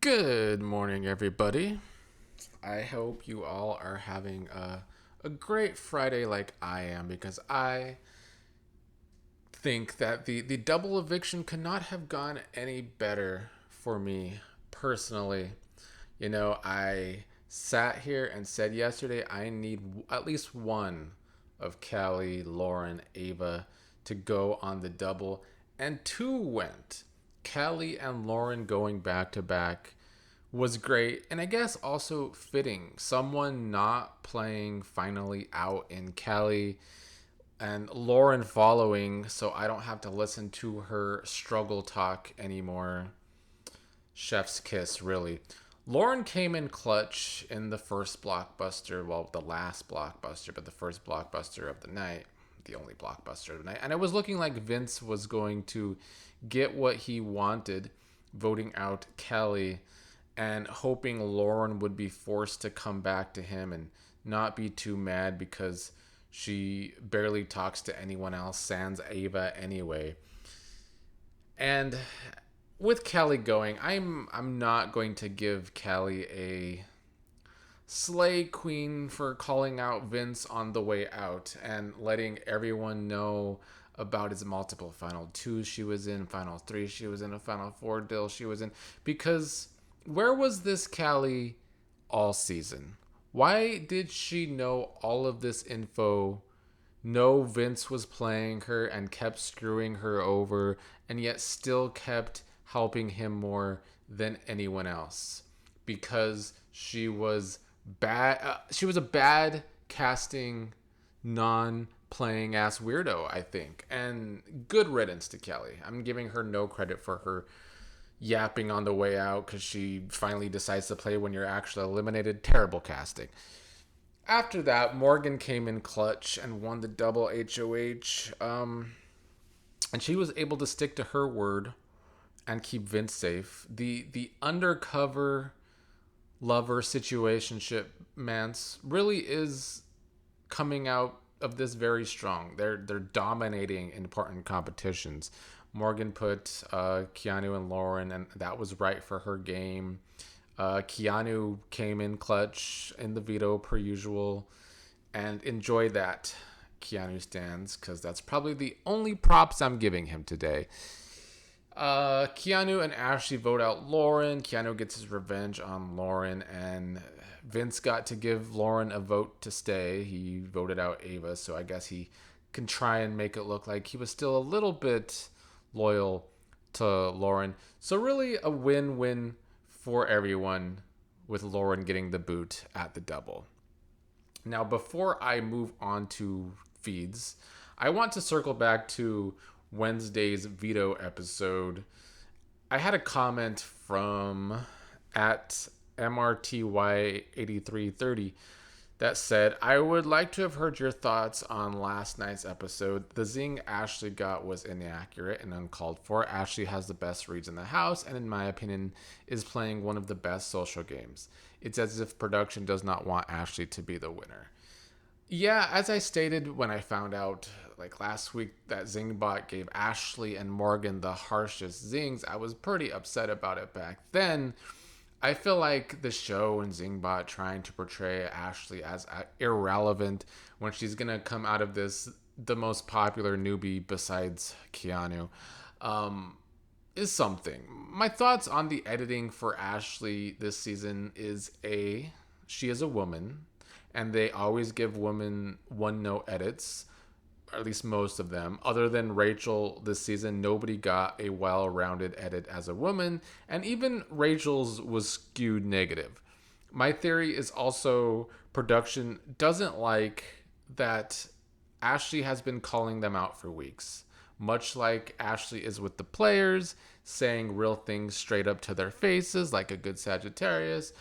Good morning, everybody. I hope you all are having a great Friday like I am because I think that the double eviction could not have gone any better for me personally. I sat here and said yesterday I need at least one of Callie, Lauren, Ava to go on the double, and two went. Callie and Lauren going back to back was great, and I guess also fitting. Someone not playing finally out in Callie and Lauren following, so I don't have to listen to her struggle talk anymore. Chef's kiss, really. Lauren came in clutch in the first blockbuster, well, the last blockbuster, but the first blockbuster of the night, the only blockbuster of the night. And it was looking like Vince was going to get what he wanted, voting out Kelly and hoping Lauren would be forced to come back to him and not be too mad because she barely talks to anyone else, sans Ava anyway. And with Kelly going, I'm not going to give Kelly a slay queen for calling out Vince on the way out and letting everyone know about his multiple final twos she was in, final three she was in, a final four deal she was in. Because where was this Callie all season? Why did she know all of this info, know Vince was playing her and kept screwing her over, and yet still kept helping him more than anyone else? Because she was bad. She was a bad casting, non-playing ass weirdo, I think. And good riddance to Kelly. I'm giving her no credit for her yapping on the way out because she finally decides to play when you're actually eliminated. Terrible casting. After that, Morgan came in clutch and won the double HOH. And she was able to stick to her word and keep Vince safe. The undercover lover situationship Mance really is coming out of this very strong. They're dominating important competitions. Morgan put Keanu and Lauren, and that was right for her game. Keanu came in clutch in the veto per usual, and enjoy that Keanu stands because that's probably the only props I'm giving him today. Keanu and Ashley vote out Lauren. Keanu gets his revenge on Lauren, and Vince got to give Lauren a vote to stay. He voted out Ava, so I guess he can try and make it look like he was still a little bit loyal to Lauren. So really a win-win for everyone with Lauren getting the boot at the double. Now, before I move on to feeds, I want to circle back to Wednesday's veto episode. I had a comment from at MRTY8330 that said, I would like to have heard your thoughts on last night's episode. The zing Ashley got was inaccurate and uncalled for. Ashley has the best reads in the house and, in my opinion, is playing one of the best social games. It's as if production does not want Ashley to be the winner. Yeah, as I stated when I found out like last week that Zingbot gave Ashley and Morgan the harshest zings, I was pretty upset about it back then. I feel like the show and Zingbot trying to portray Ashley as irrelevant when she's gonna come out of this the most popular newbie besides Keanu, is something. My thoughts on the editing for Ashley this season is she is a woman, and they always give women one note edits, or at least most of them. Other than Rachel this season, nobody got a well-rounded edit as a woman, and even Rachel's was skewed negative. My theory is also production doesn't like that Ashley has been calling them out for weeks. Much like Ashley is with the players, saying real things straight up to their faces like a good Sagittarius,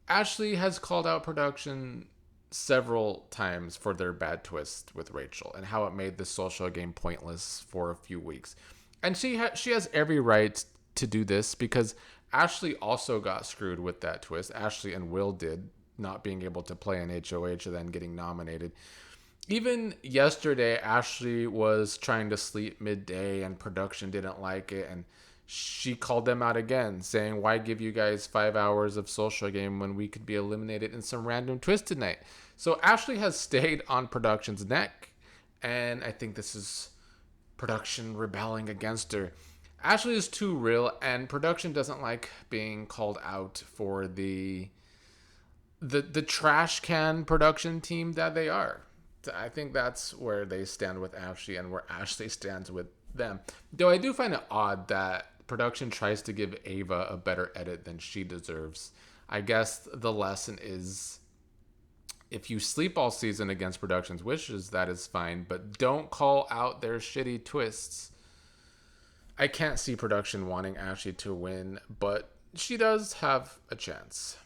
Ashley has called out production several times for their bad twist with Rachel and how it made the social game pointless for a few weeks. And she has every right to do this because Ashley also got screwed with that twist. Ashley and Will did, not being able to play in HOH and then getting nominated. Even yesterday, Ashley was trying to sleep midday and production didn't like it, and she called them out again, saying, "Why give you guys 5 hours of social game when we could be eliminated in some random twisted night?" So Ashley has stayed on production's neck, and I think this is production rebelling against her. Ashley is too real, and production doesn't like being called out for the trash can production team that they are. I think that's where they stand with Ashley and where Ashley stands with them. Though I do find it odd that production tries to give Ava a better edit than she deserves. I guess the lesson is, if you sleep all season against production's wishes, that is fine, but don't call out their shitty twists. I can't see production wanting Ashley to win, but she does have a chance.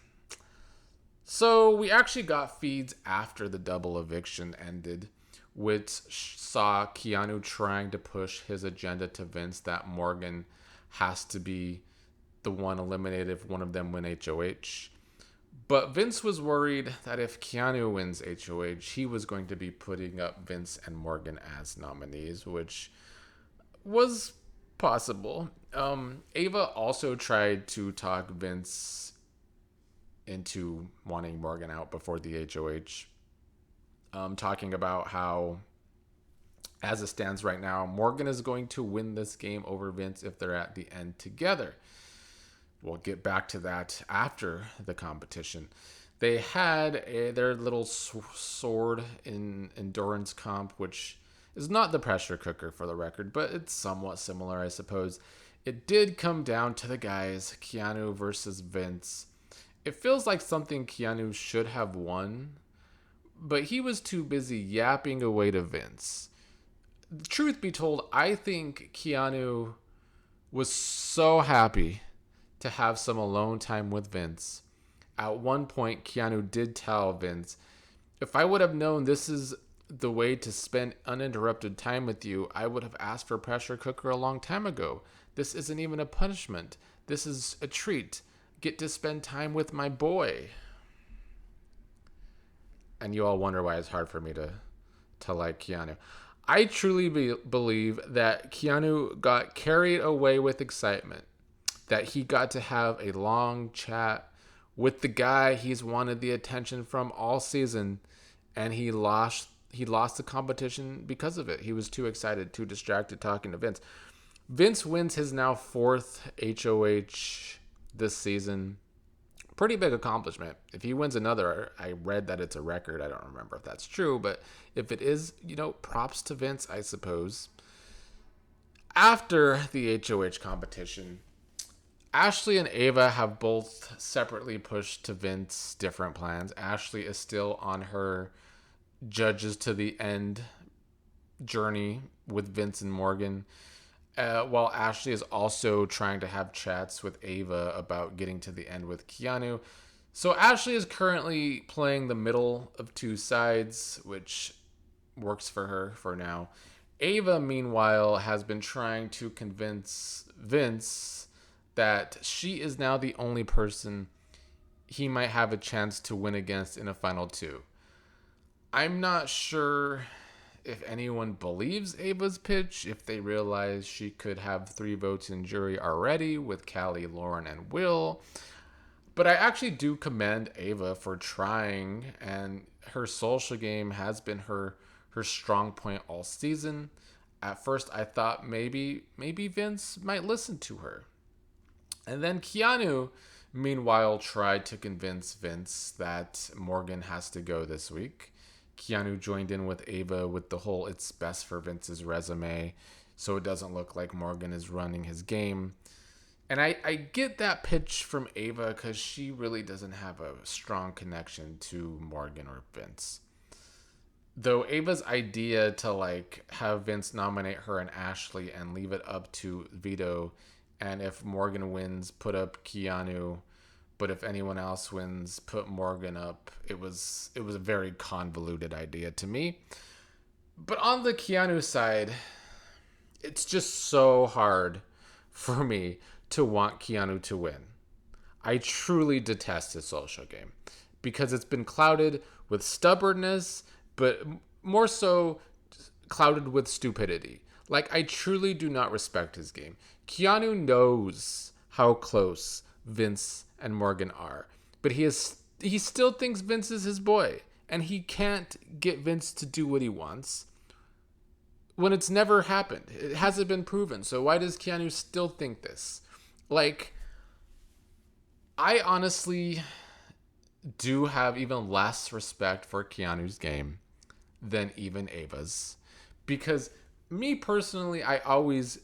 So we actually got feeds after the double eviction ended, which saw Keanu trying to push his agenda to Vince that Morgan has to be the one eliminated if one of them win HOH. But Vince was worried that if Keanu wins HOH, he was going to be putting up Vince and Morgan as nominees, which was possible. Ava also tried to talk Vince into wanting Morgan out before the HOH, talking about how, as it stands right now, Morgan is going to win this game over Vince if they're at the end together. We'll get back to that after the competition. They had their little sword in endurance comp, which is not the pressure cooker for the record, but it's somewhat similar, I suppose. It did come down to the guys, Keanu versus Vince. It feels like something Keanu should have won, but he was too busy yapping away to Vince. Truth be told, I think Keanu was so happy to have some alone time with Vince. At one point, Keanu did tell Vince, "If I would have known this is the way to spend uninterrupted time with you, I would have asked for pressure cooker a long time ago. This isn't even a punishment. This is a treat. Get to spend time with my boy." And you all wonder why it's hard for me to like Keanu. I truly believe that Keanu got carried away with excitement, that he got to have a long chat with the guy he's wanted the attention from all season, and he lost the competition because of it. He was too excited, too distracted talking to Vince. Vince wins his now 4th HOH this season. Pretty big accomplishment. If he wins another, I read that it's a record. I don't remember if that's true, but if it is, props to Vince, I suppose. After the HOH competition, Ashley and Ava have both separately pushed to Vince different plans. Ashley is still on her judges to the end journey with Vince and Morgan, while Ashley is also trying to have chats with Ava about getting to the end with Keanu. So Ashley is currently playing the middle of two sides, which works for her for now. Ava, meanwhile, has been trying to convince Vince that she is now the only person he might have a chance to win against in a final two. I'm not sure if anyone believes Ava's pitch, if they realize she could have 3 votes in jury already with Callie, Lauren, and Will. But I actually do commend Ava for trying, and her social game has been her strong point all season. At first, I thought maybe Vince might listen to her. And then Keanu, meanwhile, tried to convince Vince that Morgan has to go this week. Keanu joined in with Ava with the whole "it's best for Vince's resume, so it doesn't look like Morgan is running his game." And I get that pitch from Ava because she really doesn't have a strong connection to Morgan or Vince. Though Ava's idea to have Vince nominate her and Ashley and leave it up to veto, and if Morgan wins, put up Keanu, but if anyone else wins, put Morgan up. It was a very convoluted idea to me. But on the Keanu side, it's just so hard for me to want Keanu to win. I truly detest his social game because it's been clouded with stubbornness, but more so clouded with stupidity. I truly do not respect his game. Keanu knows how close Vince and Morgan are, but he still thinks Vince is his boy, and he can't get Vince to do what he wants when it's never happened. It hasn't been proven. So why does Keanu still think this? Like, I honestly do have even less respect for Keanu's game than even Ava's. Because me personally, I always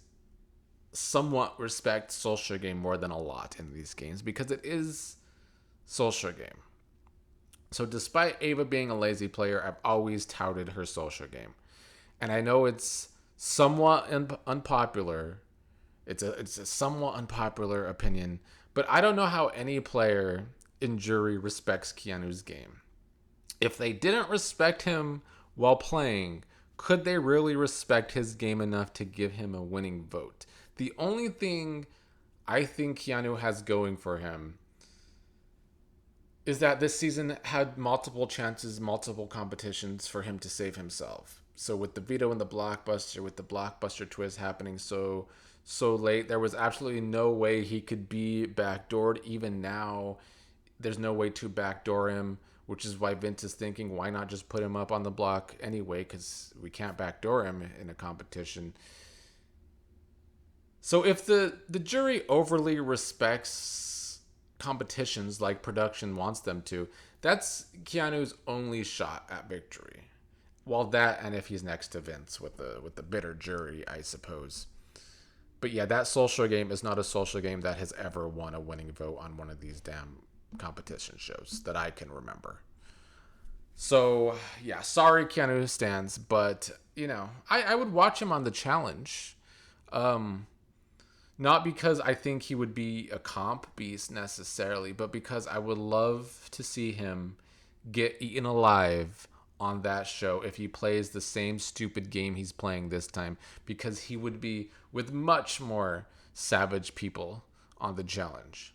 somewhat respect social game more than a lot in these games because it is social game. So despite Ava being a lazy player, I've always touted her social game. And I know it's somewhat unpopular. It's a somewhat unpopular opinion, but I don't know how any player in jury respects Keanu's game. If they didn't respect him while playing, could they really respect his game enough to give him a winning vote? The only thing I think Keanu has going for him is that this season had multiple chances, multiple competitions for him to save himself. So with the veto and the blockbuster, with the blockbuster twist happening so late, there was absolutely no way he could be backdoored. Even now, there's no way to backdoor him, which is why Vince is thinking, why not just put him up on the block anyway? Because we can't backdoor him in a competition. So if the jury overly respects competitions like production wants them to, that's Keanu's only shot at victory. Well, that and if he's next to Vince with the bitter jury, I suppose. But yeah, that social game is not a social game that has ever won a winning vote on one of these damn competition shows that I can remember. So yeah, sorry Keanu stands, but I would watch him on the challenge. Um, Not because I think he would be a comp beast necessarily, but because I would love to see him get eaten alive on that show if he plays the same stupid game he's playing this time, because he would be with much more savage people on the challenge.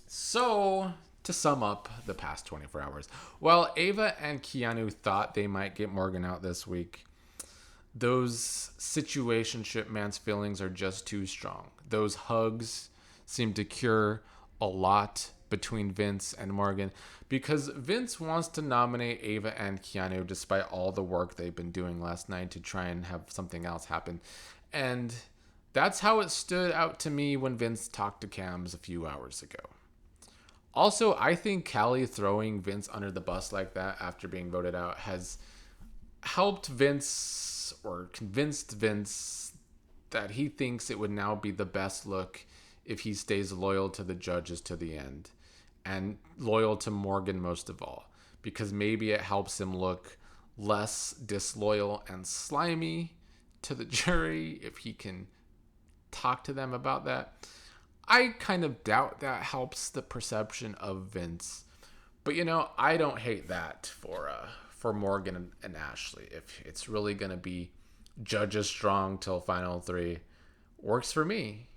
So, to sum up the past 24 hours, while Ava and Keanu thought they might get Morgan out this week, those situationship man's feelings are just too strong. Those hugs seem to cure a lot between Vince and Morgan because Vince wants to nominate Ava and Keanu despite all the work they've been doing last night to try and have something else happen. And that's how it stood out to me when Vince talked to Cams a few hours ago. Also, I think Callie throwing Vince under the bus like that after being voted out has helped Vince or convinced Vince that he thinks it would now be the best look if he stays loyal to the judges to the end and loyal to Morgan most of all, because maybe it helps him look less disloyal and slimy to the jury if he can talk to them about that. I kind of doubt that helps the perception of Vince, but I don't hate that for Morgan and Ashley. If it's really gonna be judges strong till final three, works for me.